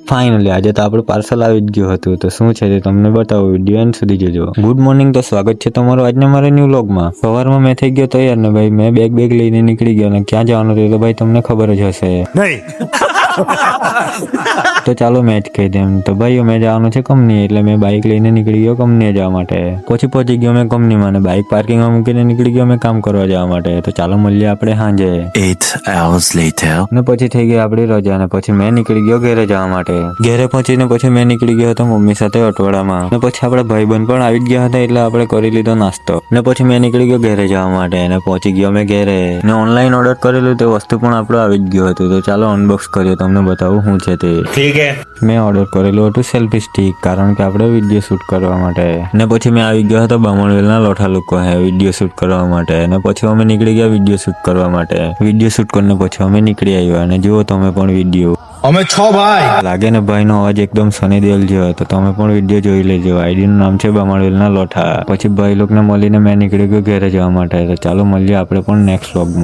Finally આજે તો આપણું પાર્સલ આવી જ ગયું હતું. તો શું છે તે તમને બતાવું, વિડીયો એન્ડ સુધી જોજો. ગુડ મોર્નિંગ, તો સ્વાગત છે તમારું આજના મારા ન્યૂ વ્લોગમાં. સવારમાં મેં થઈ ગયો તૈયાર ને ભાઈ મેં બેગ લઈને નીકળી ગયો ને ક્યાં જવાનું હતું તો ભાઈ તમને ખબર જ હશે. તો ચાલો મેં જ કહી દેમ. તો ભાઈ અમે જવાનું છે કંપની, એટલે મેં બાઇક લઈને નીકળી ગયો કંપનીએ જવા માટે. પછી પહોંચી ગયો મેં કંપનીમાં ને બાઇક પાર્કિંગમાં મૂકીને નીકળી ગયો મેં કામ કરવા જવા માટે. તો ચાલો મળીએ આપણે સાંજે. 8 hours later. ને પછી થઈ ગઈ આપણી રજા ને પછી મેં નીકળી ગયો ઘરે જવા માટે. ઘરે પહોંચીને પછી મેં નીકળી ગયો હતો મમ્મી સાથે અટવાડામાં. ને પછી આપણા ભાઈબંધ પણ આવી જ ગયા હતા એટલે આપણે કરી લીધો નાસ્તો. ને પછી મેં નીકળી ગયો ઘરે જવા માટે ને પહોંચી ગયો મેં ઘરે. ને ઓનલાઈન ઓર્ડર કરેલું તે વસ્તુ પણ આપણું આવી જ ગયું હતું. તો ચાલો અનબોક્સ કરીએ, તમને બતાવું શું છે તે. ઠીક હે. મેં ઓર્ડર કરેલું હતું સેલ્ફી સ્ટિક, કારણ કે આપણે વિડીયો શૂટ કરવા માટે. ને પછી મેં આવી ગયો હતો બામણવેલના લોઠા લોકો હે વિડીયો શૂટ કરવા માટે. ને પછી અમે નીકળી ગયા વિડીયો શૂટ કરવા માટે. વિડીયો શૂટ કરીને પછી અમે નીકળી આવ્યા અને જુઓ તમે પણ વિડીયો. અમે 6 ભાઈ લાગે ને ભાઈનો અવાજ એકદમ સની દેઓલ જેવો, તો તમે પણ વિડીયો જોઈ લેજો. આઈડીનું નામ છે બામણવેલના લોઠા. પછી ભાઈ લોકોને મળીને મેં નીકળી ગયો ઘરે જવા માટે. તો ચાલો મળીએ આપણે પણ નેક્સ્ટ વ્લોગમાં.